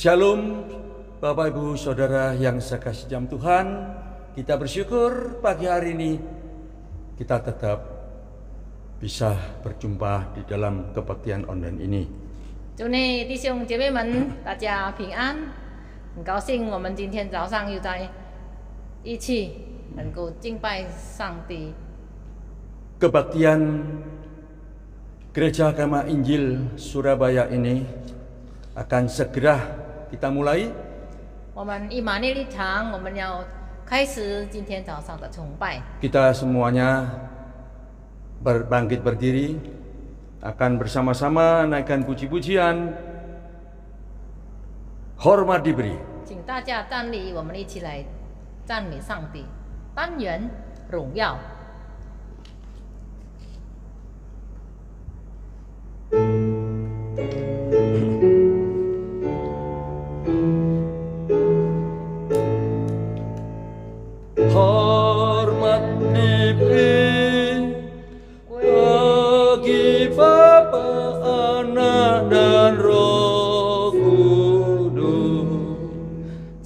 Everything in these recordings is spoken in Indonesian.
Shalom Bapak Ibu Saudara yang saya kasih dalam Tuhan. Kita bersyukur pagi hari ini kita tetap bisa berjumpa di dalam kebaktian online ini. 祝内弟兄姐妹们大家平安，很高兴我们今天早上又在一起能够敬拜上帝。 Kebaktian Gereja Agama Injil Surabaya ini akan segera kita mulai. 我们以马内利堂，我们要开始今天早上的崇拜。 Kita semuanya bangkit berdiri, akan bersama-sama naikkan puji-pujian, hormat diberi. 请大家站立，我们一起来赞美上帝。单元荣耀。 Hormat diberi bagi Bapa, Anak dan Roh Kudus,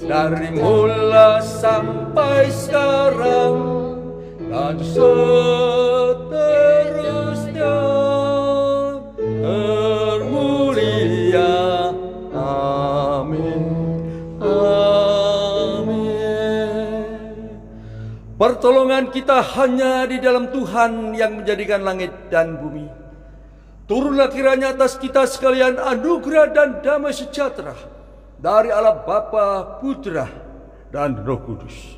dari mula sampai sekarang dan seterusnya. Termulia, amin, amin. Pertolongan kita hanya di dalam Tuhan yang menjadikan langit dan bumi. Turunlah kiranya atas kita sekalian anugerah dan damai sejahtera dari Allah Bapa, Putra, dan Roh Kudus.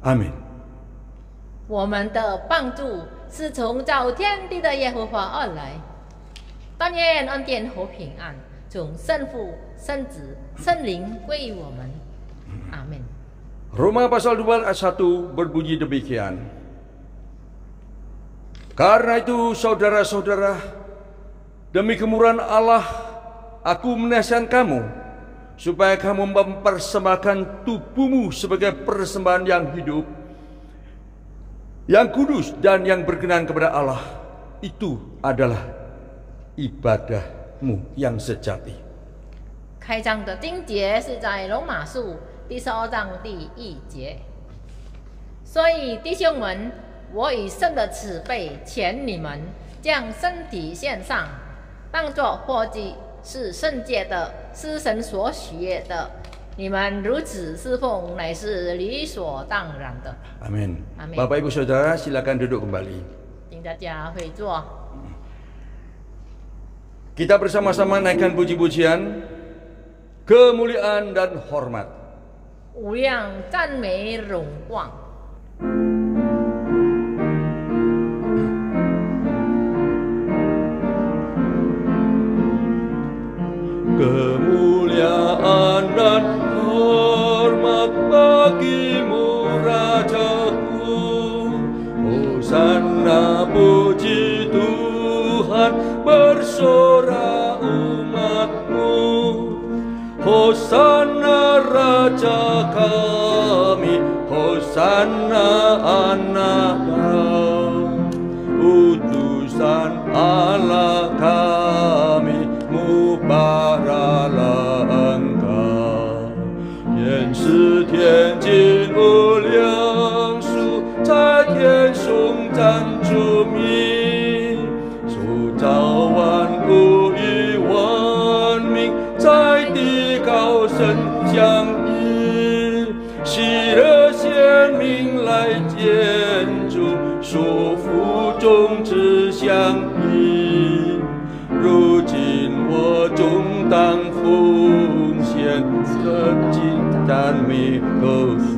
Amin. 我们的帮助是从造天地的耶和华而来。但愿恩典和平安从圣父、圣子、圣灵归于我们。阿门。 Roma pasal 2 ayat 1 berbunyi demikian. Karena itu saudara-saudara, demi kemurahan Allah, aku menasihatkan kamu supaya kamu mempersembahkan tubuhmu sebagai persembahan yang hidup, yang kudus dan yang berkenan kepada Allah. Itu adalah ibadahmu yang sejati. 开章的经节是在罗马书第12章第1节。所以弟兄们，我以神的慈悲劝你们，将身体献上，当作活祭，是圣洁的，是神所喜悦的。你们如此侍奉，乃是理所当然的。 Amin. Amin. Bapak Ibu Saudara, silakan duduk kembali. 请大家会坐。 Kita bersama-sama naikkan puji-pujian, kemuliaan dan hormat. 无量赞美荣光。 Kemuliaan dan hormat bagimu Rajaku. Hosanna puji Tuhan bersorak umatmu. Hosanna Raja kami, Hosanna anak Daud. Utusan Allah kami, Mubaralah Engkau. 愿是天经无量数，在天颂赞主名，塑造万物与万民，在地高声响应，喜乐显明来见主，束缚众志相依。如今我终当奉献这金赞美歌颂。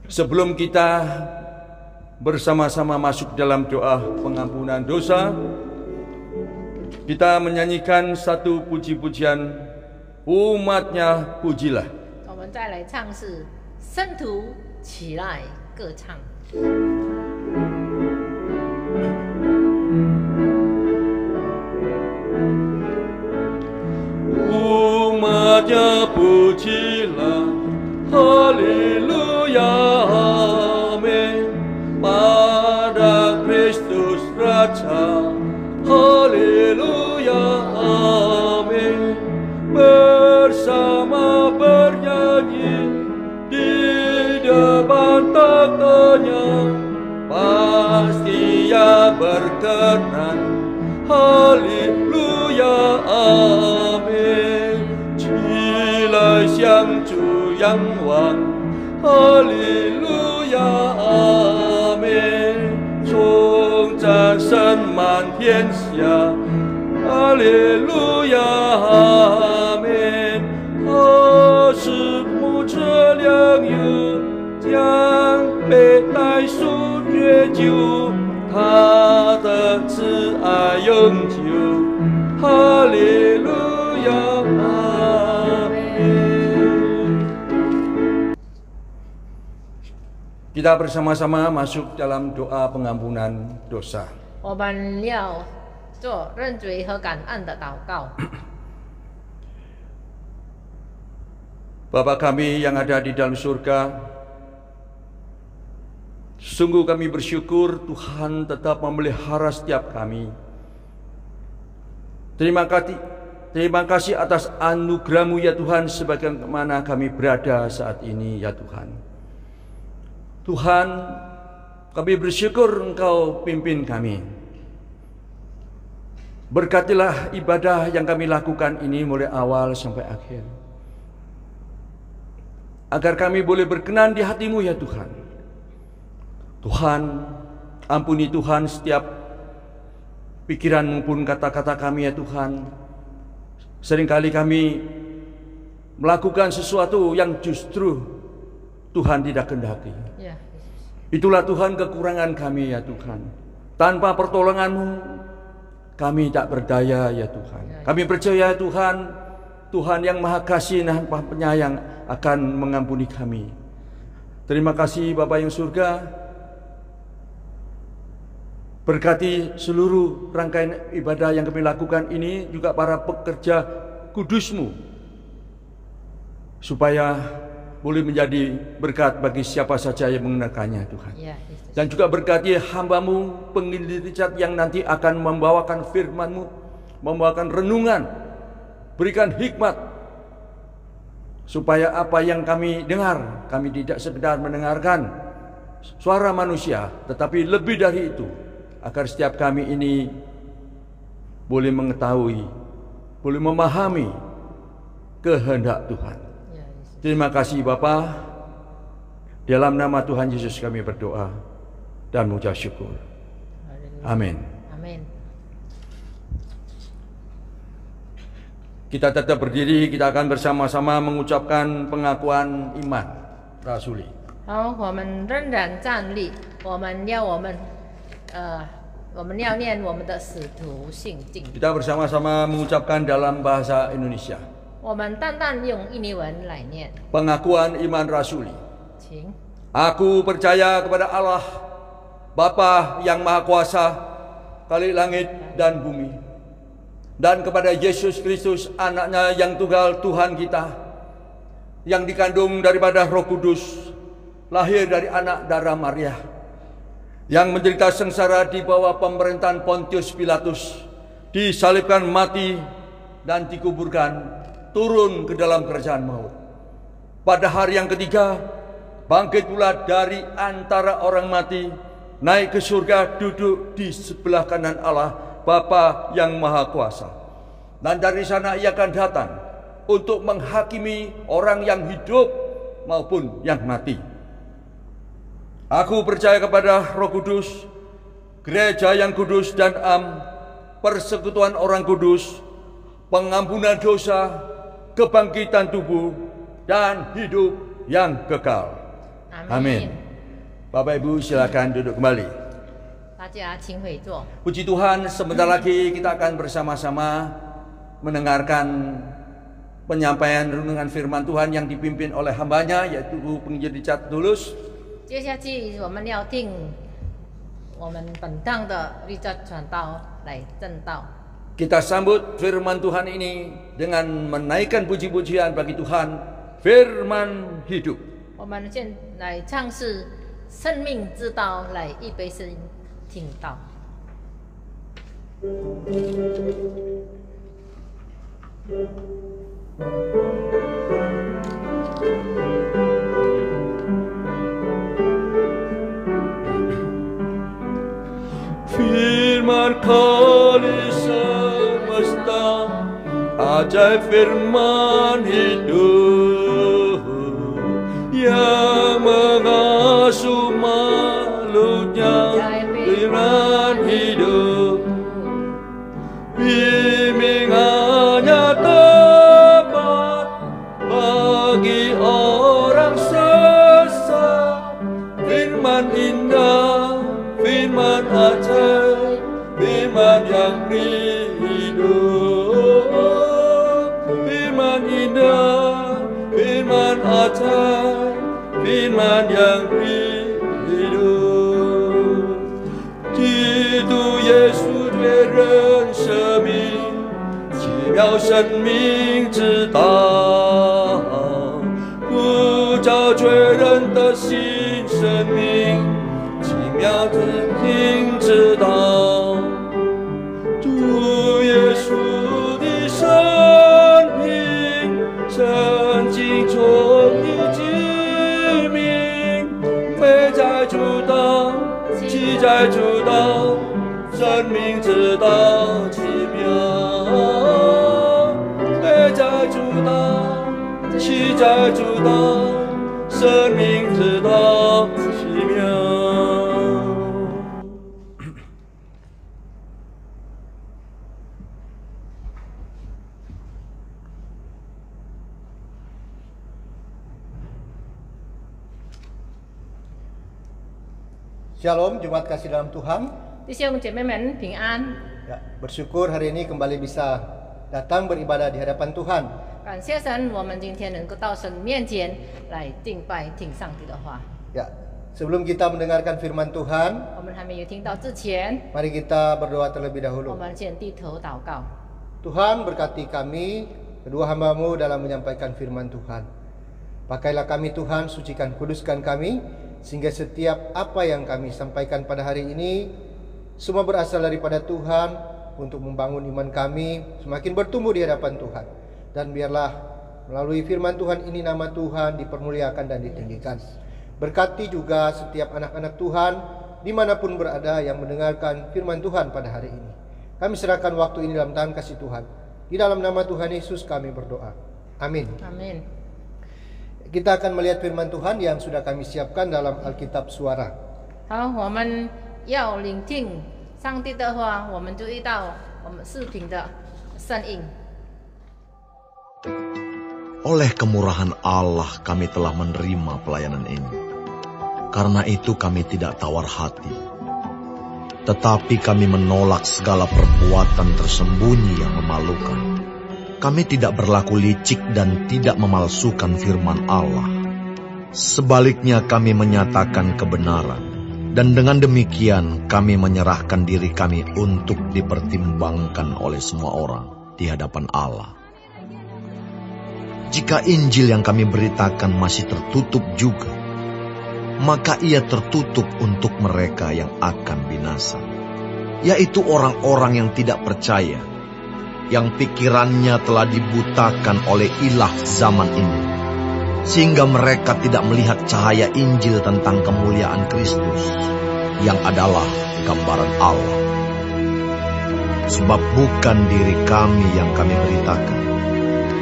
Sebelum kita bersama-sama masuk dalam doa pengampunan dosa, kita menyanyikan satu puji-pujian, umatnya pujilah. 我们再来唱是圣徒起来歌唱。 Umatnya pujilah, haleluya, amin. Pada Kristus Raja, haleluya, amin. makanan. Haleluya, amin. 起来向主仰望，哈利路亚，阿门。颂赞声满天下，哈利路亚，阿门。他是牧者良友，将悲哀赎解救，他的慈爱永久，哈利路亚，阿门。Kita bersama-sama masuk dalam doa pengampunan dosa. 我们要做认罪和感恩的祷告。Bapa kami yang ada di dalam surga, sungguh kami bersyukur Tuhan tetap memelihara setiap kami. Terima kasih atas anugerah-Mu ya Tuhan, sebagaimana kami berada saat ini ya Tuhan. Tuhan, kami bersyukur Engkau pimpin kami. Berkatilah ibadah yang kami lakukan ini mulai awal sampai akhir, agar kami boleh berkenan di hati-Mu ya Tuhan. Tuhan, ampuni Tuhan setiap pikiran maupun kata-kata kami ya Tuhan. Seringkali kami melakukan sesuatu yang justru Tuhan tidak kehendaki. Ya. Itulah Tuhan kekurangan kami ya Tuhan. Tanpa pertolongan-Mu kami tak berdaya ya Tuhan. Kami percaya Tuhan, Tuhan yang Maha Kasih dan Maha Penyayang akan mengampuni kami. Terima kasih Bapa yang surga. Berkati seluruh rangkaian ibadah yang kami lakukan ini, juga para pekerja kudus-Mu, supaya boleh menjadi berkat bagi siapa saja yang mengenakannya Tuhan. Ya, dan juga berkati hamba-Mu penginjil Richard yang nanti akan membawakan firman-Mu, membawakan renungan, berikan hikmat, supaya apa yang kami dengar, kami tidak sekedar mendengarkan suara manusia, tetapi lebih dari itu, agar setiap kami ini boleh mengetahui, boleh memahami kehendak Tuhan. Terima kasih Bapa. Dalam nama Tuhan Yesus kami berdoa dan mengucap syukur. Amin. Amin. Kita tetap berdiri, kita akan bersama-sama mengucapkan pengakuan iman rasuli. 好，我们仍然站立，我们要念我们的使徒信经。 Kita bersama-sama mengucapkan dalam bahasa Indonesia. 我们单单用印尼文来念。 Pengakuan iman rasuli. 请。 Aku percaya kepada Allah, Bapa yang Maha Kuasa, Khalik langit dan bumi, dan kepada Yesus Kristus, anaknya yang tunggal Tuhan kita, yang dikandung daripada Roh Kudus, lahir dari anak darah Maria, yang menderita sengsara di bawah pemerintahan Pontius Pilatus, disalibkan, mati, dan dikuburkan, turun ke dalam kerajaan maut. Pada hari yang ketiga, bangkit pula dari antara orang mati, naik ke surga, duduk di sebelah kanan Allah, Bapa yang Maha Kuasa. Dan dari sana ia akan datang untuk menghakimi orang yang hidup maupun yang mati. Aku percaya kepada Roh Kudus, gereja yang kudus dan persekutuan orang kudus, pengampunan dosa, kebangkitan tubuh, dan hidup yang kekal. Amin. Bapak Ibu silakan duduk kembali. Puji Tuhan, sebentar lagi kita akan bersama-sama mendengarkan penyampaian renungan firman Tuhan yang dipimpin oleh hambanya, yaitu Penginjil Richard Tulus. 接下去我们要听我们本堂的Richard传道来正道。 Kita sambut firman Tuhan ini dengan menaikkan puji-pujian bagi Tuhan, firman hidup. 我们现来唱是生命之道，来一杯声听道。Firman Jai firman hidup yang mengasuh makhluknya. Firman hidup bimbingannya tepat bagi orang sesat. Firman indah, firman ajaib, firman yang hidup. Firman indah, firman ajaib, firman yang hidup. Itu Yesus为人舍命，奇妙生命之道，呼召罪人的新生命，奇妙之命之道。主耶稣的生命，圣经中的记名，美在主道，奇在主道。生命之道奇妙，美在主道，奇在主道，生命之道奇妙。Shalom, Jemaat kasih dalam Tuhan. 弟兄姐妹们平安。 Ya, bersyukur hari ini kembali bisa datang beribadah di hadapan Tuhan. 感谢神，我们今天能够到神面前来敬拜、听上帝的话。 Ya, sebelum kita mendengarkan firman Tuhan, 我们还没有听到之前， mari kita berdoa terlebih 我 dahulu. 们先低头祷告。 Tuhan berkati kami, kedua hamba-Mu dalam menyampaikan firman Tuhan. Pakailah kami Tuhan, sucikan, kuduskan kami, sehingga setiap apa yang kami sampaikan pada hari ini semua berasal daripada Tuhan untuk membangun iman kami semakin bertumbuh di hadapan Tuhan. Dan biarlah melalui firman Tuhan ini nama Tuhan dipermuliakan dan ditinggikan. Berkati juga setiap anak-anak Tuhan dimanapun berada yang mendengarkan firman Tuhan pada hari ini. Kami serahkan waktu ini dalam tangan kasih Tuhan. Di dalam nama Tuhan Yesus kami berdoa. Amin. Amin. Kita akan melihat firman Tuhan yang sudah kami siapkan dalam Alkitab Suara. 好，我们要聆听上帝的话，我们就遇到我们视频的声音。 Oleh kemurahan Allah kami telah menerima pelayanan ini. Karena itu kami tidak tawar hati. Tetapi kami menolak segala perbuatan tersembunyi yang memalukan. Kami tidak berlaku licik dan tidak memalsukan firman Allah. Sebaliknya kami menyatakan kebenaran. Dan dengan demikian kami menyerahkan diri kami untuk dipertimbangkan oleh semua orang di hadapan Allah. Jika Injil yang kami beritakan masih tertutup juga, maka ia tertutup untuk mereka yang akan binasa, yaitu orang-orang yang tidak percaya, yang pikirannya telah dibutakan oleh ilah zaman ini, sehingga mereka tidak melihat cahaya Injil tentang kemuliaan Kristus, yang adalah gambaran Allah. Sebab bukan diri kami yang kami beritakan,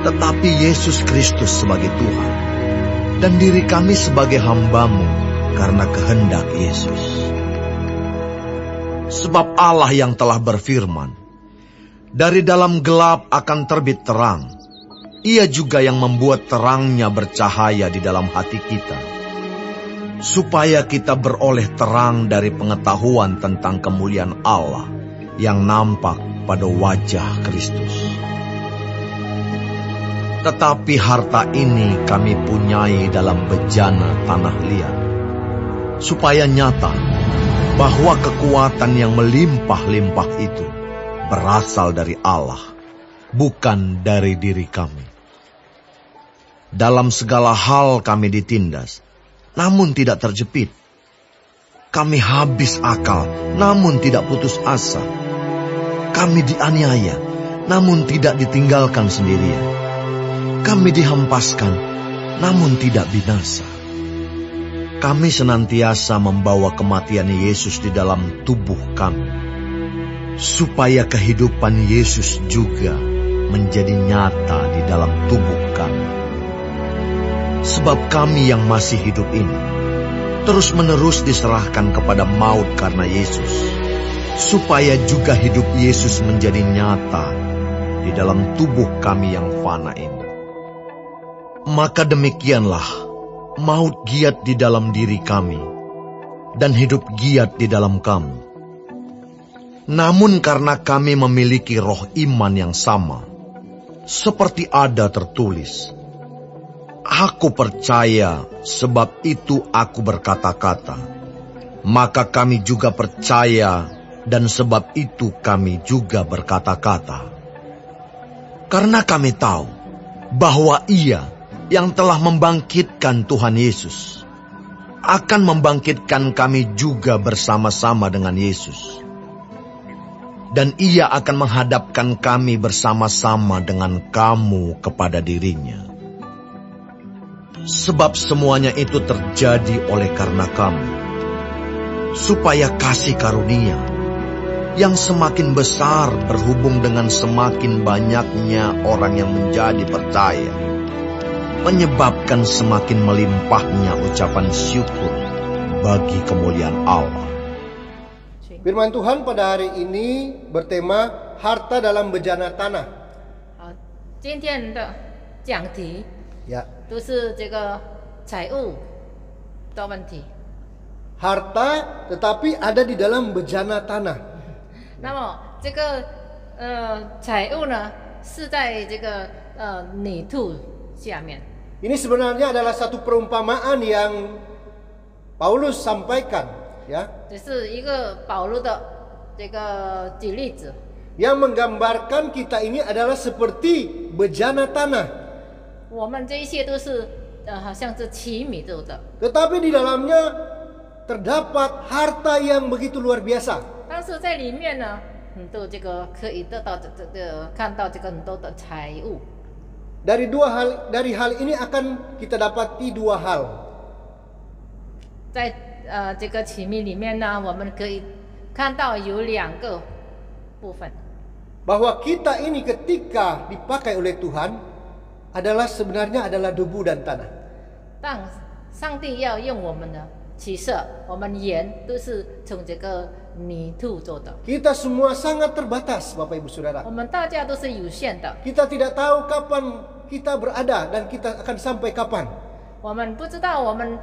tetapi Yesus Kristus sebagai Tuhan, dan diri kami sebagai hamba-Mu karena kehendak Yesus. Sebab Allah yang telah berfirman, dari dalam gelap akan terbit terang, Ia juga yang membuat terangnya bercahaya di dalam hati kita, supaya kita beroleh terang dari pengetahuan tentang kemuliaan Allah yang nampak pada wajah Kristus. Tetapi harta ini kami punyai dalam bejana tanah liat, supaya nyata bahwa kekuatan yang melimpah-limpah itu berasal dari Allah, bukan dari diri kami. Dalam segala hal kami ditindas, namun tidak terjepit. Kami habis akal, namun tidak putus asa. Kami dianiaya, namun tidak ditinggalkan sendirian. Kami dihempaskan, namun tidak binasa. Kami senantiasa membawa kematian Yesus di dalam tubuh kami, supaya kehidupan Yesus juga menjadi nyata di dalam tubuh kami. Sebab kami yang masih hidup ini terus-menerus diserahkan kepada maut karena Yesus, supaya juga hidup Yesus menjadi nyata di dalam tubuh kami yang fana ini. Maka demikianlah, maut giat di dalam diri kami, dan hidup giat di dalam kamu. Namun karena kami memiliki roh iman yang sama, seperti ada tertulis, "Aku percaya, sebab itu aku berkata-kata." Maka kami juga percaya, dan sebab itu kami juga berkata-kata. Karena kami tahu bahwa Ia yang telah membangkitkan Tuhan Yesus akan membangkitkan kami juga bersama-sama dengan Yesus. Dan Ia akan menghadapkan kami bersama-sama dengan kamu kepada dirinya. Sebab semuanya itu terjadi oleh karena kamu, supaya kasih karunia yang semakin besar berhubung dengan semakin banyaknya orang yang menjadi percaya, menyebabkan semakin melimpahnya ucapan syukur bagi kemuliaan Allah. Firman Tuhan pada hari ini bertema harta dalam bejana tanah. 今天的讲题 Ya, 都是这个财务的问题。 harta tetapi ada di dalam bejana tanah. 那么这个财务呢是在这个泥土下面。 Ini sebenarnya adalah satu perumpamaan yang Paulus sampaikan, ya, 这是一个保罗的这个举例子， yang menggambarkan kita ini adalah seperti bejana tanah. 我们这一些都是好像是奇米做的， Tetapi di dalamnya terdapat harta yang begitu luar biasa. 但是在里面呢，很多这个可以得到看到这个很多的财物。 Dari hal ini akan kita dapati dua hal. 在这个奇米里面呢，我们可以看到有两个部分， Bahwa kita ini ketika dipakai oleh Tuhan sebenarnya adalah debu dan tanah. 当上帝要用我们的起色，我们盐都是从这个泥土做的。 Kita semua sangat terbatas, Bapak Ibu Saudara. 我们大家都是有限的， Kita tidak tahu kapan kita berada dan kita akan sampai kapan. 我们不知道我们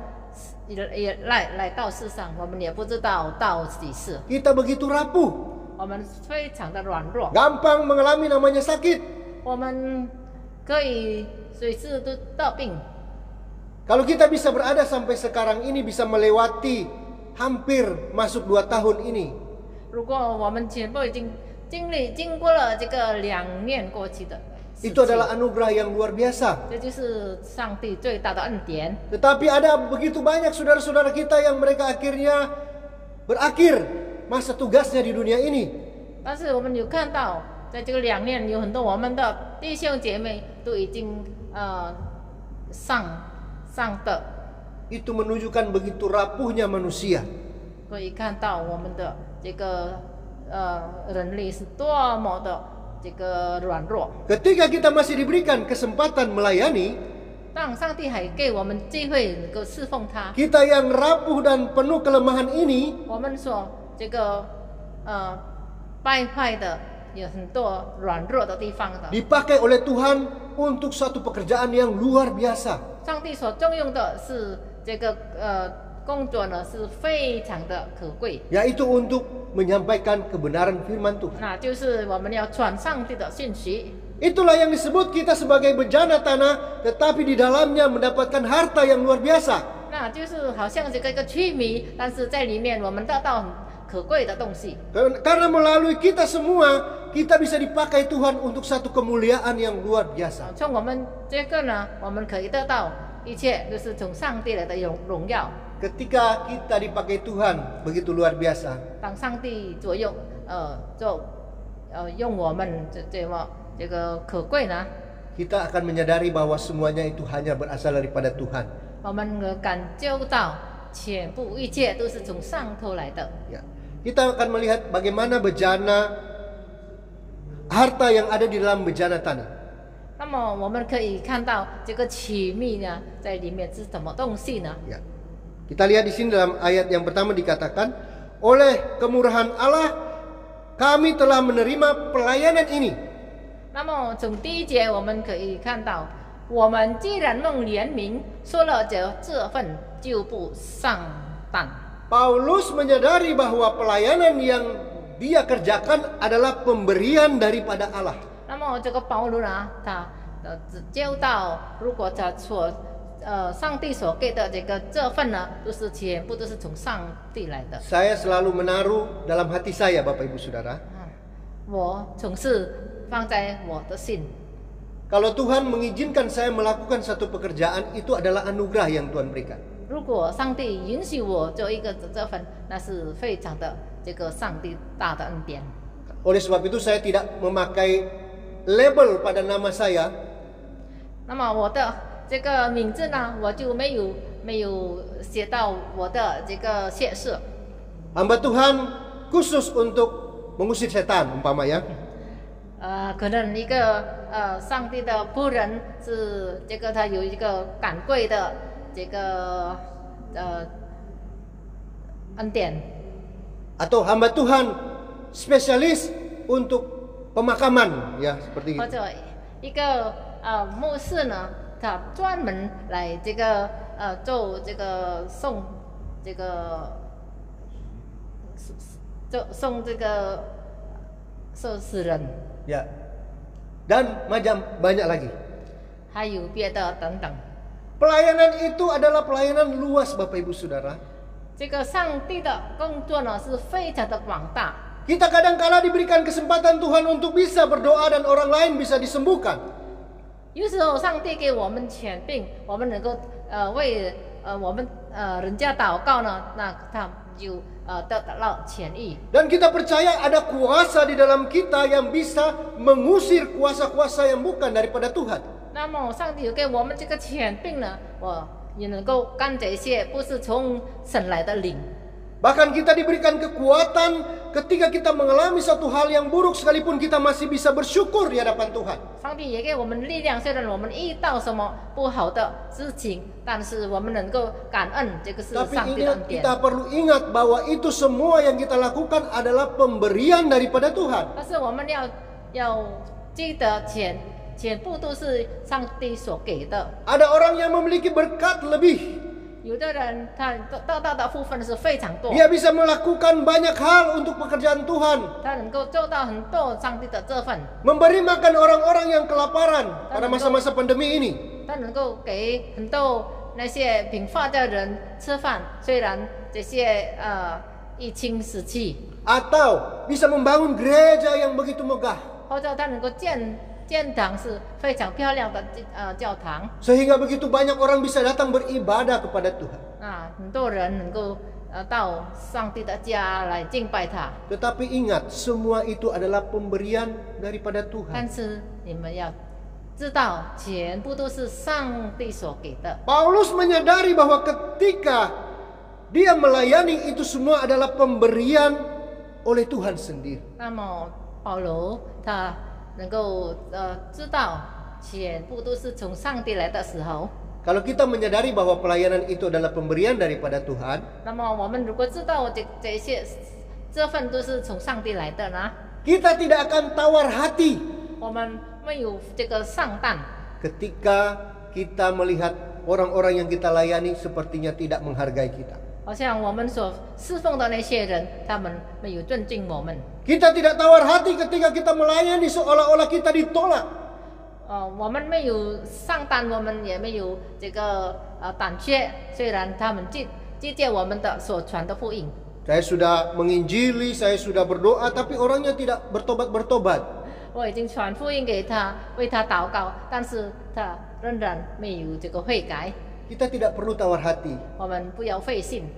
也来到世上，我们也不知道到几世， Kita begitu rapuh, 我们非常的软弱， gampang mengalami namanya sakit. 我们可以随时都得病。 Kalau kita bisa berada sampai sekarang ini, bisa melewati hampir masuk 2 tahun ini, 如果我们全部已经经过了这个2年过去的时 itu 期， adalah anugerah yang luar biasa. 这就是上帝最大的恩典。 Tetapi ada begitu banyak saudara-saudara kita yang mereka akhirnya berakhir masa tugasnya di dunia ini. 但是我们有看到，在这个2年，有很多我们的弟兄姐妹都已经上的， Itu menunjukkan begitu rapuhnya manusia. 可以看到我们的这个人类是多么的这个软弱。 Ketika kita masih diberikan kesempatan melayani, 当上帝还给我们机会能够侍奉他， kita yang rapuh dan penuh kelemahan ini 我们所这个败坏的有很多软弱的地方的， dipakai oleh Tuhan untuk suatu pekerjaan yang luar biasa. 上帝所重用的是这个工作呢是非常的可贵， Yaitu untuk menyampaikan kebenaran firman Tuhan. 那就是我们要传上帝的信息。 Itulah yang disebut kita sebagai bejana tanah, tetapi di dalamnya mendapatkan harta yang luar biasa. 那就是好像这个一个曲迷，但是在里面我们得到很可贵的东西。 Karena melalui kita semua, kita bisa dipakai Tuhan untuk satu kemuliaan yang luar biasa. 从我们这个呢，我们可以得到一切，就是从上帝来的荣耀。 Ketika kita dipakai Tuhan begitu luar biasa, 当上帝左右用我们这个可贵呢， kita akan menyadari bahwa semuanya itu hanya berasal daripada Tuhan. 我们感觉到全部一切都是从上头来的。 Ya. Kita akan melihat bagaimana bejana harta yang ada di dalam bejana tanah. 那么我们可以看到这个奇秘呢，在里面是什么东西呢？ Ya. Kita lihat di sini dalam ayat yang pertama dikatakan, oleh kemurahan Allah kami telah menerima pelayanan ini. 那么从第一节我们可以看到，我们既然蒙怜悯，说了这份就不上当。 Paulus menyadari bahwa pelayanan yang dia kerjakan adalah pemberian daripada Allah. 那么这个保罗呢，他只教到，如果他上帝所给的这份呢，都是全部都是从上帝来的。 Saya selalu menaruh dalam hati saya, Bapak Ibu Saudara, 我总是放在我的心。 kalau Tuhan mengizinkan saya melakukan satu pekerjaan, itu adalah anugerah yang Tuhan berikan. 如果上帝允许我做一个这份，那是非常的上帝大的恩典。 Oleh sebab itu saya tidak memakai label pada nama saya. 那么我的这个名字呢，我就没有写到我的这个姓氏。 Hamba Tuhan khusus untuk mengusir setan, umpama ya. 可能一个上帝的仆人是他有一个赶鬼的恩典。 Atau hamba Tuhan spesialis untuk pemakaman, ya seperti 或 itu. 者一个牧师呢，他专门来做送受死人， Ya. Dan macam banyak lagi. 还有别的等等。 Pelayanan itu adalah pelayanan luas, Bapak Ibu Saudara. 这个上帝的工作呢是非常的广大。 Kita kadang-kala diberikan kesempatan Tuhan untuk bisa berdoa dan orang lain bisa disembuhkan. 有时候上帝给我们权柄，我们能够为我们人家祷告呢，那他就得到权益。 Dan kita percaya ada kuasa di dalam kita yang bisa mengusir kuasa-kuasa yang bukan daripada Tuhan. 那么上帝有给我们这个权柄呢，我也能够干这些不是从神来的灵。 Bahkan kita diberikan kekuatan ketika kita mengalami satu hal yang buruk, sekalipun kita masih bisa bersyukur di hadapan Tuhan. 上帝也给我们力量，虽然我们遇到什么不好的事情，但是我们能够感恩，这个是 Tapi 上帝的恩典。 kita perlu ingat bahwa itu semua yang kita lakukan adalah pemberian daripada Tuhan. 但是我们要记得全部都是上帝所给的。 Ada orang yang memiliki berkat lebih. 有的人他得到的部分是非常多， Dia bisa melakukan banyak hal untuk pekerjaan Tuhan. 他能够做到很多上帝的这份， Memberi makan orang-orang yang kelaparan pada masa-masa pandemi ini. 他能够给很多那些贫乏的人吃饭。虽然这些疫情时期， Atau bisa membangun gereja yang begitu megah. 或者他能够建堂是非常漂亮的教堂 Sehingga begitu banyak orang bisa datang beribadah kepada Tuhan. 啊，很多人能够到上帝的家来敬拜他。 Tetapi ingat, semua itu adalah pemberian daripada 但 Tuhan. 是你们要知道，全部都是上帝所给的。 Paulus menyadari bahwa ketika dia melayani, itu semua adalah pemberian oleh Tuhan sendiri. 那么保罗他能够知道全部都是从上帝来的时候， Kalau kita menyadari bahwa pelayanan itu adalah pemberian daripada Tuhan, 那么我们如果知道这份都是从上帝来的呢， kita tidak akan tawar hati 我们没有这个上当。 ketika kita melihat orang-orang yang kita layani sepertinya tidak menghargai kita. 好像我们所侍奉的那些人，他们没有尊敬我们。 Kita tidak tawar hati ketika kita melayani seolah-olah kita ditolak. 我们没有上当，我们也没有这个胆怯。虽然他们拒绝我们的所传的福音， Saya sudah menginjili, saya sudah berdoa, tapi orangnya tidak bertobat-bertobat. 我已经传福音给他，为他祷告，但是他仍然没有这个悔改。 Kita tidak perlu tawar hati 我们不要费心，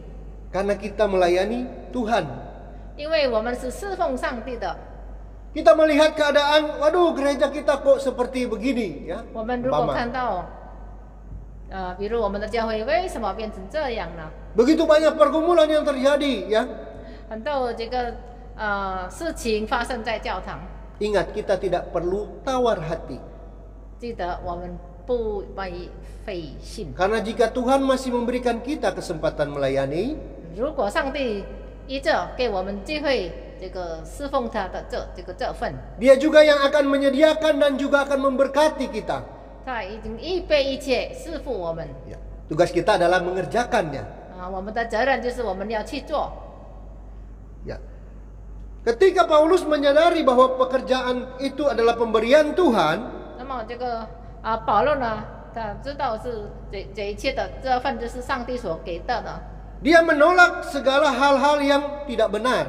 karena kita melayani Tuhan. 因为我们是侍奉上帝的。 Kita melihat keadaan, waduh gereja kita kok seperti begini, ya. 我们如果 Umpama. 看到，比如我们的教会为什么变成这样呢？ Begitu banyak pergumulan yang terjadi, ya. 很多这个事情发生在教堂， Ingat, kita tidak perlu tawar hati. 记得我们不必费心。 Karena jika Tuhan masih memberikan kita kesempatan melayani, 如果上帝依着给我们机会，这个侍奉他的这份， Dia juga yang akan menyediakan dan juga akan memberkati kita. 他已经预备一切侍奉我们。 Ya, tugas kita adalah mengerjakannya. 我们的责任就是我们要去做。 Ya. Ketika Paulus menyadari bahwa pekerjaan itu adalah pemberian Tuhan, 那么这个保罗呢，他知道是这一切的这份就是上帝所给的呢， dia menolak segala hal-hal yang tidak benar.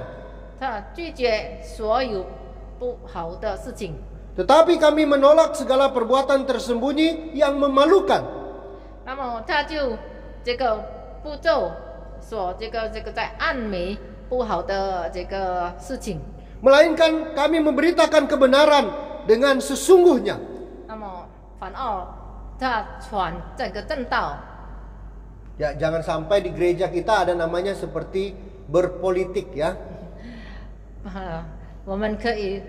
他拒绝所有不好的事情。 Tetapi kami menolak segala perbuatan tersembunyi yang memalukan. 那么他就这个步骤所这个在暗昧不好的这个事情。 Melainkan kami memberitakan kebenaran dengan sesungguhnya. 那么反而他传这个正道。 Ya, jangan sampai di gereja kita ada namanya seperti berpolitik ya. 我们可以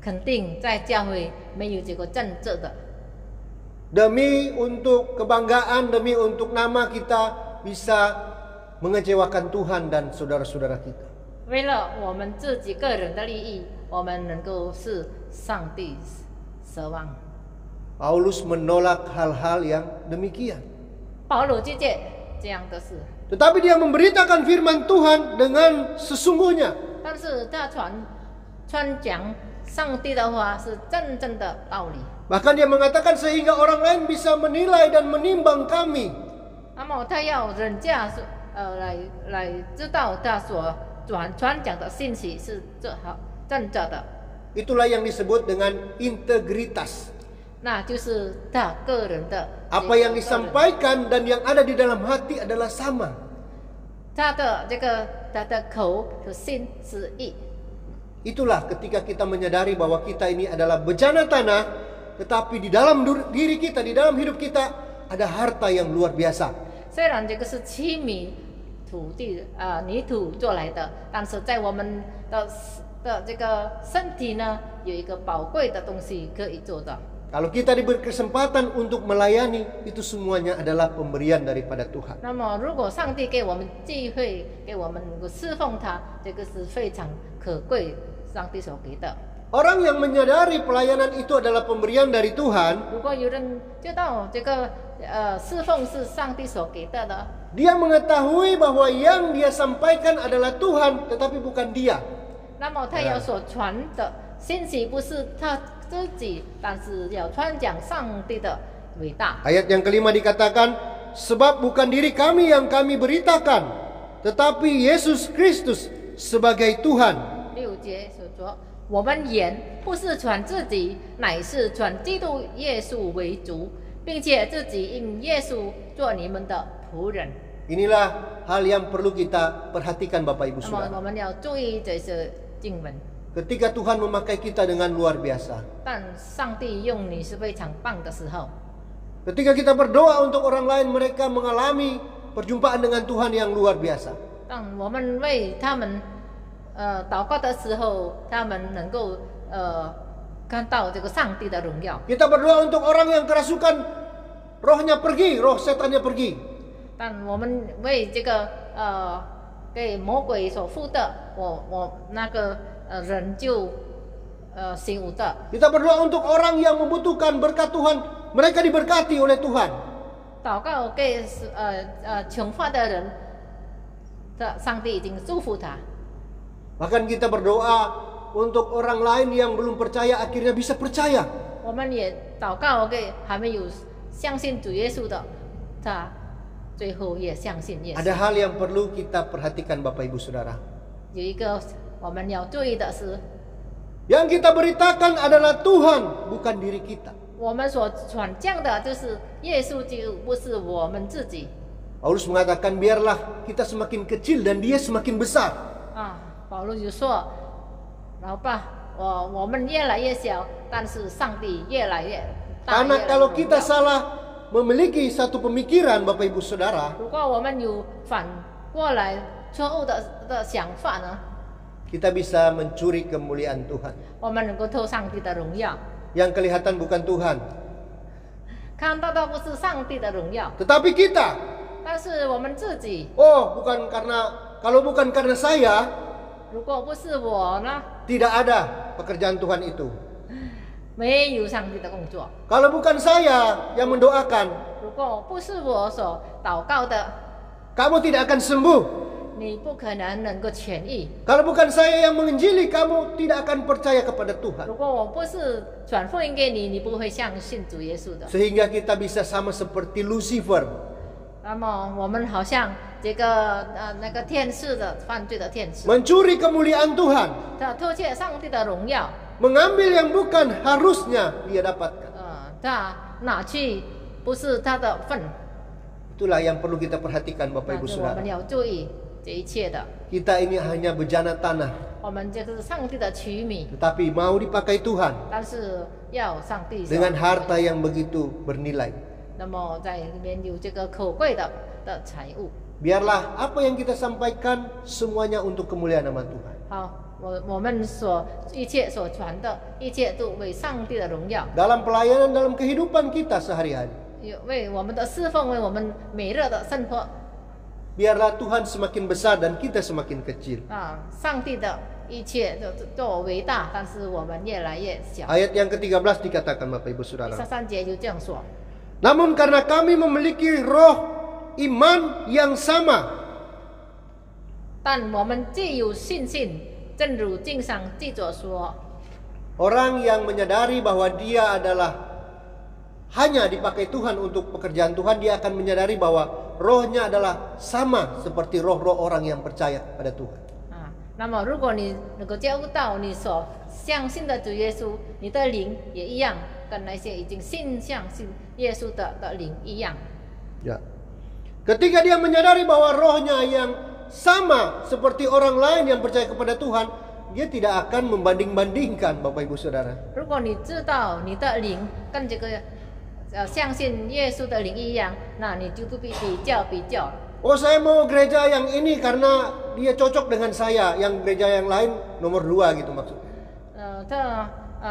肯定在教会没有这个政治的。 Demi untuk kebanggaan, demi untuk nama kita bisa mengecewakan Tuhan dan saudara-saudara kita. 为了我们自己个人的利益，我们能够使上帝奢望。 Paulus menolak hal-hal yang demikian. 保罗拒绝这样的事， Tetapi dia memberitakan firman Tuhan dengan sesungguhnya. 但是他传讲上帝的话是真正的道理。 Bahkan dia mengatakan sehingga orang lain bisa menilai dan menimbang kami. 那么他要人家来知道他所传讲的信息是正确的， Itulah yang disebut dengan integritas. 那就是他个人的。 Apa yang disampaikan dan yang ada di dalam hati adalah sama. 他的口和心是一。 Itulah ketika kita menyadari bahwa kita ini adalah bejana tanah, tetapi di dalam diri kita, di dalam hidup kita ada harta yang luar biasa. 虽然这个是7米土地泥土做来的，但是在我们的这个身体呢，有一个宝贵的东西可以做的。 Kalau kita diberi kesempatan untuk melayani, itu semuanya adalah pemberian daripada Tuhan. 那么，如果上帝给我们机会，给我们能够侍奉他，这个是非常可贵，上帝所给的。 Orang yang menyadari pelayanan itu adalah pemberian dari Tuhan, 如果有人知道这个侍奉是上帝所给的， dia mengetahui bahwa yang dia sampaikan adalah Tuhan, tetapi bukan dia. 那么他要所传的信息不是他自己，但是要传讲上帝的伟大。 Ayat yang kelima dikatakan, sebab bukan diri kami yang kami beritakan, tetapi Yesus Kristus sebagai Tuhan. 6节所说，我们言不是传自己，乃是传基督耶稣为主，并且自己因耶稣做你们的仆人。 Inilah hal yang perlu kita perhatikan Bapak Ibu 那么 Saudara. 我们要注意这些经文。 Ketika Tuhan memakai kita dengan luar biasa. 但上帝用你是非常棒的时候， Ketika kita berdoa untuk orang lain, mereka mengalami perjumpaan dengan Tuhan yang luar biasa. 当我们为他们祷告的时候，他们能够看到这个上帝的荣耀。 Kita berdoa untuk orang yang kerasukan, rohnya pergi, roh setannya pergi. 但我们为这个给魔鬼所附的，我那个人就醒悟的。 Kita berdoa untuk orang yang membutuhkan berkat Tuhan, mereka diberkati oleh Tuhan. 祷告给穷乏的人，上帝已经祝福他。 Bahkan kita berdoa untuk orang lain yang belum percaya akhirnya bisa percaya. 我们也祷告给还没有相信主耶稣的，他最后也相信耶稣。 Ada hal yang perlu kita perhatikan Bapak Ibu Saudara. 有一个我们要注意的是， Yang kita beritakan adalah Tuhan, bukan diri kita. 我们所传讲的就是耶稣基督，不是我们自己。 Paulus mengatakan biarlah kita semakin kecil dan dia semakin besar. 保罗就说：“老爸，我们越来越小，但是上帝越来越大。” Karena kalau kita salah memiliki satu pemikiran Bapak Ibu Saudara, 如果我们有反过来错误的想法呢， kita bisa mencuri kemuliaan Tuhan. 我们能够偷上帝的荣耀， Yang kelihatan bukan Tuhan, 看到的不是上帝的荣耀， tetapi kita. 但是我们自己， Oh, kalau bukan karena saya, 如果不是我呢， tidak ada pekerjaan Tuhan itu. 没有上帝的工作。 Kalau bukan saya yang mendoakan, 如果不是我所祷告的， kamu tidak akan sembuh. 你不可能能够痊愈。 Kalau bukan saya yang menginjili, kamu tidak akan percaya kepada Tuhan. 如果我不是转福音给你，你不会相信主耶稣的。 Sehingga kita bisa sama seperti Lucifer. 那么我们好像这个那个天使的犯罪的天使， Mencuri kemuliaan Tuhan. 他偷窃上帝的荣耀， Mengambil yang bukan harusnya dia dapatkan. 他拿去不是他的份， Itulah yang perlu kita perhatikan Bapak 那 Ibu 就我 Saudara. 们要注意这一切的。 Kita ini hanya bejana tanah, 我们这个是上帝的取米， tetapi mau dipakai Tuhan 但是要上帝所 dengan harta yang begitu bernilai. 那么在里面有这个可贵的财物。 Biarlah apa yang kita sampaikan semuanya untuk kemuliaan nama Tuhan. 好，我们所一切所传的一切都为上帝的荣耀， Dalam pelayanan dalam kehidupan kita sehari-hari. 为我们的侍奉，为我们每日的生活 Biarlah Tuhan semakin besar dan kita semakin kecil. 上帝的一切都伟大，但是我们越来越小。 Ayat yang ke-13 dikatakan Bapak Ibu 第 Saudara. 13节就这样说。 Namun karena kami memiliki roh iman yang sama, 但我们既有信心，正如经上记着说， orang yang menyadari bahwa dia adalah hanya dipakai Tuhan untuk pekerjaan Tuhan, dia akan menyadari bahwa rohnya adalah sama seperti roh-roh orang yang percaya pada Tuhan. 那么如果你能够接悟到你所相信的主耶稣，你的灵也一样，跟那些已经相信耶稣的灵一样。 Ya. Ketika dia menyadari bahwa rohnya yang sama seperti orang lain yang percaya kepada Tuhan, dia tidak akan membanding-bandingkan Bapak Ibu Saudara. 如果你知道你的灵跟这个相信耶稣的灵一样，那你就不必比较。 Oh, saya mau gereja yang ini karena dia cocok dengan saya, yang gereja yang lain nomor 2 gitu maksudnya.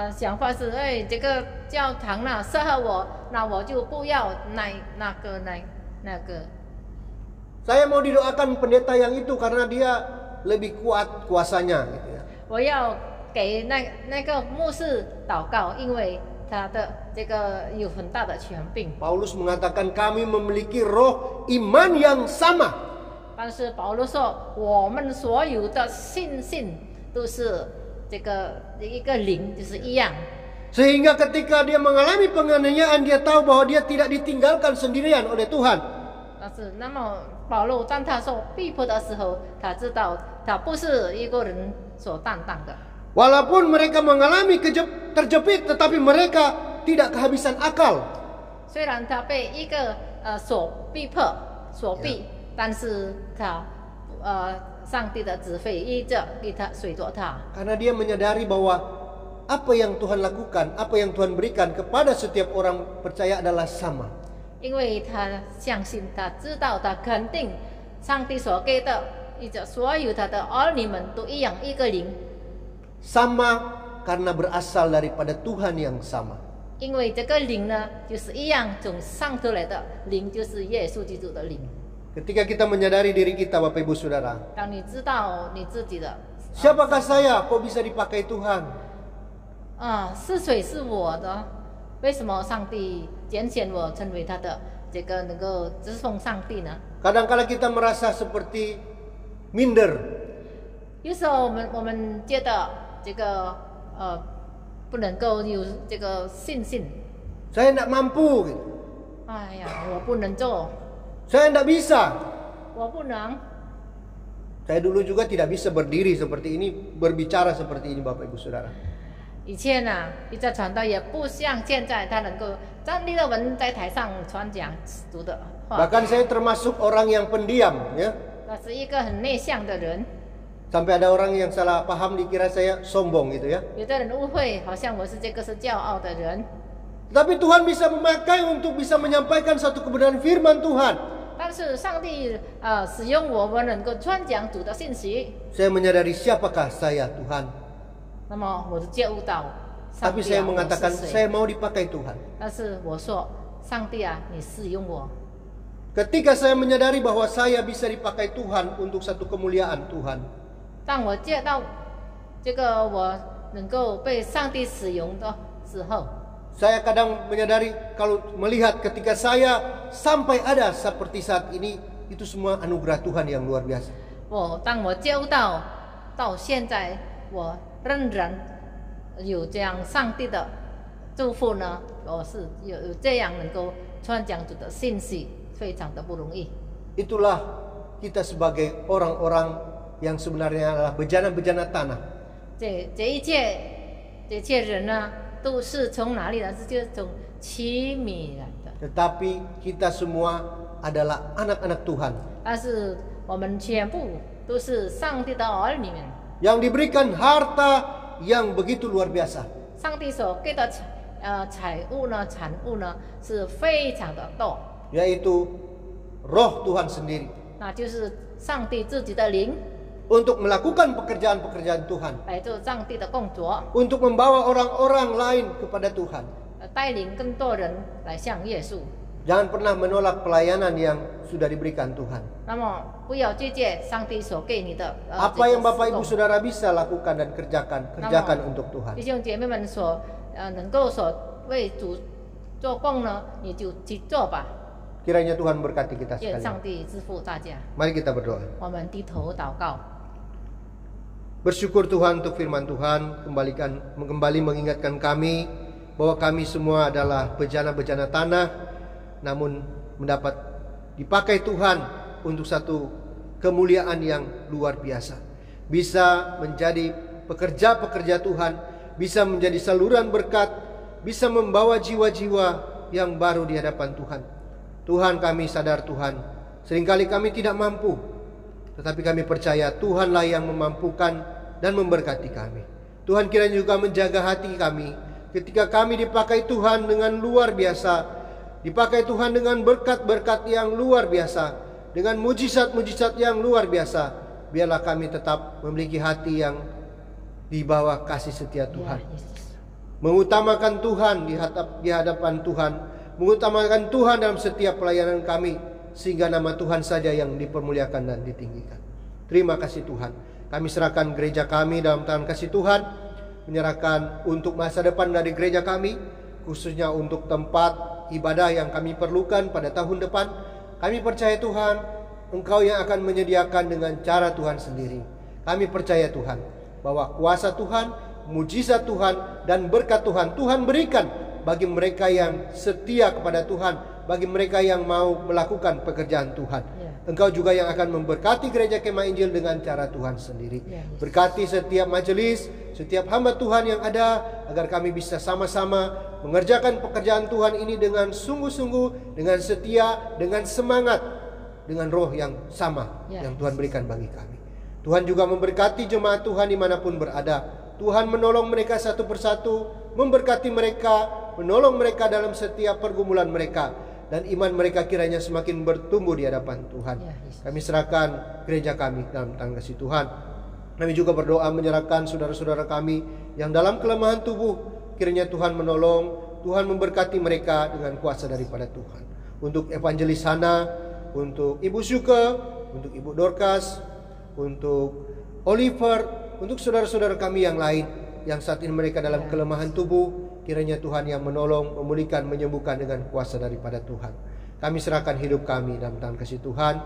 想法是，这个教堂呢适合我，那我就不要那个。 Saya mau didoakan pendeta yang itu karena dia lebih kuat kuasanya gitu ya. 我要给那个牧师祷告，因为他的这个有很大的权柄。 Paulus mengatakan kami memiliki roh iman yang sama. 但是保罗说，我们所有的信心都是这个一个灵，就是一样。 Sehingga ketika dia mengalami penganiayaan, dia tahu bahwa dia tidak ditinggalkan sendirian oleh Tuhan. 但是，那么保罗当他受逼迫的时候，他知道他不是一个人所担当的。 Walaupun mereka mengalami terjepit, tetapi mereka tidak kehabisan akal. 虽然他被一个所逼迫、所逼，但是他上帝的指挥依着给他随着他。 Karena dia menyadari bahwa apa yang Tuhan lakukan, apa yang Tuhan berikan kepada setiap orang percaya adalah sama. 因为他相信，他知道，他肯定，上帝所给的，依着所有他的儿女们都一样一个灵。 Sama karena berasal daripada Tuhan yang sama. 因为这个灵呢，就是一样从上头来的灵，就是耶稣基督的灵。 Ketika kita menyadari diri kita, Bapak Ibu Saudara, 当你知道你自己的 siapakah saya kok bisa dipakai Tuhan? 是谁是我的？为什么上帝拣选我成为他的这个能够侍奉上帝呢？ Kadang-kala kita merasa seperti minder. 有时候我们觉得这个不能够有这个信心。 Saya tidak mampu gitu. 哎呀，我不能做， Saya tidak bisa. 我不能。 Saya dulu juga tidak bisa berdiri seperti ini, berbicara seperti ini Bapak Ibu Saudara. 以前呢，一直传道也不像现在，他能够站立的稳在台上传讲主的话。 Bahkan saya termasuk orang yang pendiam ya. 他是一个很内向的人， Sampai ada orang yang salah paham dikira saya sombong gitu ya. 有的人误会，好像我是这个是骄傲的人。 Tapi Tuhan bisa memakai untuk bisa menyampaikan satu kebenaran firman Tuhan 但是上帝使用我们能够传讲主的信息， saya menyadari siapakah saya Tuhan. 那么我就觉悟到，上 Tapi 帝 saya 啊，我 mengatakan 是 saya 谁？ mau dipakai Tuhan. 但是我说，上帝啊，你使用我。 Ketika saya menyadari bahwa saya bisa dipakai Tuhan untuk satu kemuliaan Tuhan, 当我见到这个我能够被上帝使用的时候， saya kadang menyadari kalau melihat ketika saya sampai ada seperti saat ini, itu semua anugerah Tuhan yang luar biasa. 当我觉悟到现在，我仍然有这样上帝的祝福呢，我是有这样能够传讲主的信息，非常的不容易。 Itulah kita sebagai orang-orang yang sebenarnya adalah bejana-bejana tanah. 这一切人呢，都是从哪里来？是从奇米来的。 Tetapi kita semua adalah anak-anak Tuhan 但是我们全部都是上帝的儿女们， yang diberikan harta yang begitu luar biasa. 上帝所给的产物呢是非常的多， Yaitu roh Tuhan sendiri 那就是上帝自己的灵 untuk melakukan pekerjaan-pekerjaan Tuhan, 来做上帝的工作， untuk membawa orang-orang lain kepada Tuhan. 带领更多人来向耶稣。 Jangan pernah menolak pelayanan yang sudah diberikan Tuhan. 那么不要拒绝上帝所给你的 Apa yang Bapak Ibu Saudara bisa lakukan dan kerjakan untuk Tuhan. 弟兄姐妹们所能够为主做工呢，你就去做吧。 Kiranya Tuhan berkati kita 愿上 sekalian. 帝赐福大家。 Mari kita berdoa. 我们低头祷告。 Bersyukur Tuhan untuk firman Tuhan, kembali mengingatkan kami bahwa kami semua adalah bejana-bejana tanah, namun mendapat dipakai Tuhan untuk satu kemuliaan yang luar biasa. Bisa menjadi pekerja-pekerja Tuhan, bisa menjadi saluran berkat, bisa membawa jiwa-jiwa yang baru di hadapan Tuhan. Tuhan, kami sadar Tuhan, seringkali kami tidak mampu, tetapi kami percaya Tuhanlah yang memampukan dan memberkati kami. Tuhan kiranya juga menjaga hati kami ketika kami dipakai Tuhan dengan luar biasa, dipakai Tuhan dengan berkat-berkat yang luar biasa, dengan mujizat-mujizat yang luar biasa. Biarlah kami tetap memiliki hati yang di bawah kasih setia Tuhan, mengutamakan Tuhan di hadapan Tuhan, mengutamakan Tuhan dalam setiap pelayanan kami, sehingga nama Tuhan saja yang dipermuliakan dan ditinggikan. Terima kasih Tuhan. Kami serahkan gereja kami dalam tangan kasih Tuhan, menyerahkan untuk masa depan dari gereja kami, khususnya untuk tempat ibadah yang kami perlukan pada tahun depan. Kami percaya Tuhan, Engkau yang akan menyediakan dengan cara Tuhan sendiri. Kami percaya Tuhan, bahwa kuasa Tuhan, mujizat Tuhan, dan berkat Tuhan, Tuhan berikan bagi mereka yang setia kepada Tuhan, bagi mereka yang mau melakukan pekerjaan Tuhan. Engkau juga yang akan memberkati gereja Kemah Injil dengan cara Tuhan sendiri. Berkati setiap majelis, setiap hamba Tuhan yang ada, agar kami bisa sama-sama mengerjakan pekerjaan Tuhan ini dengan sungguh-sungguh, dengan setia, dengan semangat, dengan roh yang sama yang Tuhan berikan bagi kami. Tuhan juga memberkati jemaat Tuhan dimanapun berada. Tuhan menolong mereka satu persatu, memberkati mereka, menolong mereka dalam setiap pergumulan mereka, dan iman mereka kiranya semakin bertumbuh di hadapan Tuhan. Kami serahkan gereja kami dalam tangan kasih Tuhan. Kami juga berdoa menyerahkan saudara-saudara kami yang dalam kelemahan tubuh. Kiranya Tuhan menolong, Tuhan memberkati mereka dengan kuasa daripada Tuhan. Untuk evangelis Hana, untuk Ibu Syuke, untuk Ibu Dorcas, untuk Oliver, untuk saudara-saudara kami yang lain yang saat ini mereka dalam kelemahan tubuh. Kiranya Tuhan yang menolong, memulihkan, menyembuhkan dengan kuasa daripada Tuhan. Kami serahkan hidup kami dalam tangan kasih Tuhan,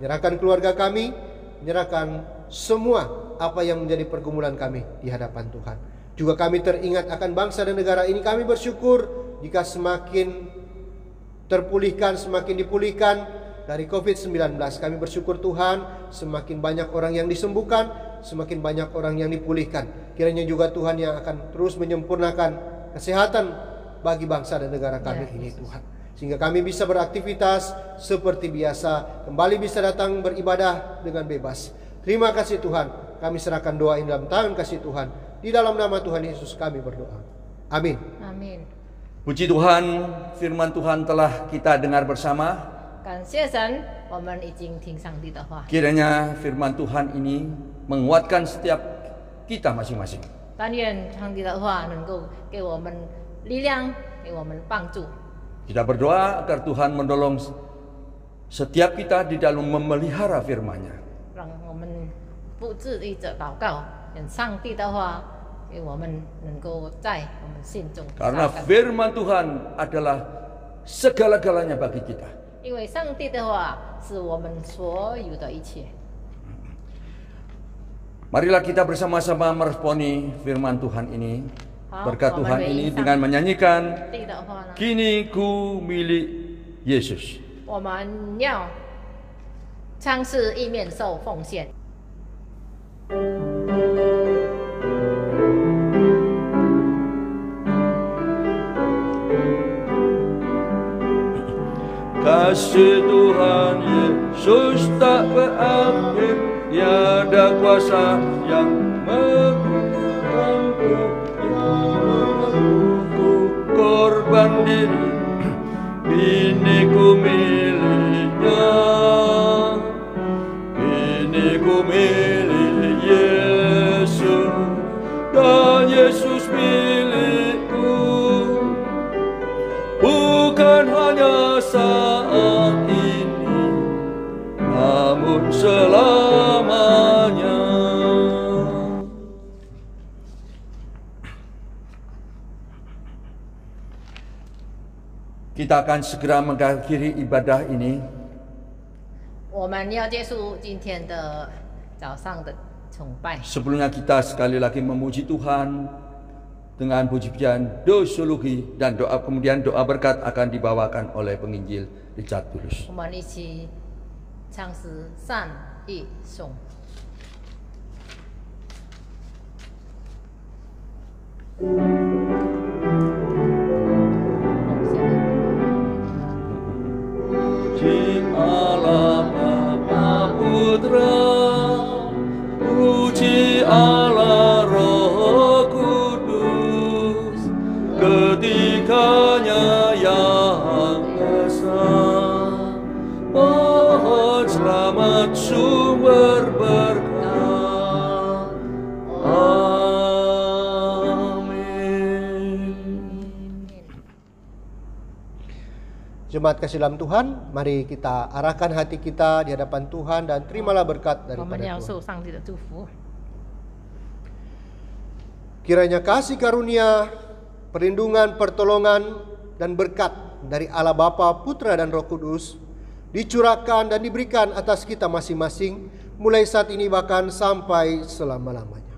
menyerahkan keluarga kami, menyerahkan semua apa yang menjadi pergumulan kami di hadapan Tuhan. Juga kami teringat akan bangsa dan negara ini. Kami bersyukur jika semakin terpulihkan, semakin dipulihkan dari COVID-19. Kami bersyukur Tuhan, semakin banyak orang yang disembuhkan, semakin banyak orang yang dipulihkan. Kiranya juga Tuhan yang akan terus menyempurnakan kesehatan bagi bangsa dan negara kami ini Tuhan, sehingga kami bisa beraktivitas seperti biasa, kembali bisa datang beribadah dengan bebas. Terima kasih Tuhan. Kami serahkan doa ini dalam tangan kasih Tuhan. Di dalam nama Tuhan Yesus kami berdoa. Amin. Amin. Puji Tuhan, firman Tuhan telah kita dengar bersama. 感谢神，我们已经听上帝的话。 Kiranya firman Tuhan ini menguatkan setiap kita masing-masing. 但愿上帝的话能够给我们力量，给我们帮助。 Kita berdoa agar Tuhan menolong setiap kita di dalam memelihara firman-Nya. 让我们不自立着祷告，愿上帝的话给我们能够在我们心中。 Karena firman Tuhan adalah segala-galanya bagi kita. 因为上帝的话是我们所有的一切。 Marilah kita bersama-sama meresponi firman Tuhan ini. Halo, Berkat Tuhan Mama ini Wei dengan menyanyikan 上帝的话呢， Kini ku milik Yesus. 我们要尝试一面受奉献。 Kasih Tuhan Yesus tak berakhir, tiada kuasa yang mengampuni, korban diri, kini ku miliknya, kini ku milik Yesus, dan Yesus milikku. Bukan hanya saat ini, namun selamanya. Kita akan segera mengakhiri ibadah ini. 我们要结束今天的早上的崇拜。 Sebelumnya kita sekali lagi memuji Tuhan dengan puji-pujian, dosologi dan doa, kemudian doa berkat akan dibawakan oleh penginjil Richard Tulus. 我们一起唱诗赞一颂。 Puji Allah Bapa Putra, puji Allah Roh Kudus, ketiganya yang esa. Pohon selamat sumber berkah. Amin. Jemaat kasih dalam Tuhan, mari kita arahkan hati kita di hadapan Tuhan dan terimalah berkat 我们 daripada 要 Tuhan. 受上帝的祝福。 Kiranya kasih karunia, perlindungan, pertolongan, dan berkat dari Allah Bapa, Putra, dan Roh Kudus dicurahkan dan diberikan atas kita masing-masing mulai saat ini bahkan sampai selama-lamanya.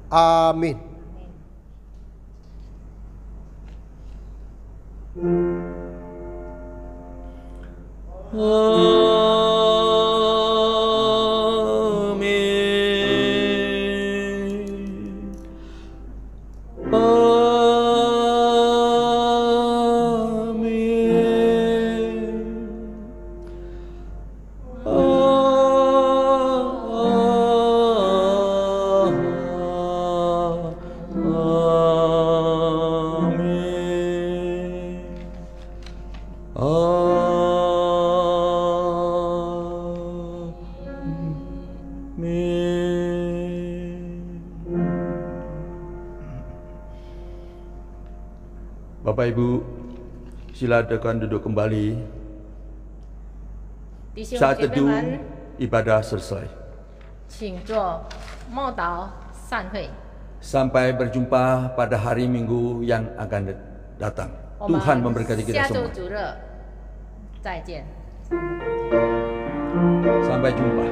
Amin. Bapak Ibu, silakan duduk kembali. 弟兄 Saat 姐妹 teduh 们， ibadah selesai. 请坐默祷散会。 Sampai berjumpa pada hari Minggu yang akan datang. 我们 Tuhan memberkati kita 下周 semua. 主日再见。 Sampai jumpa.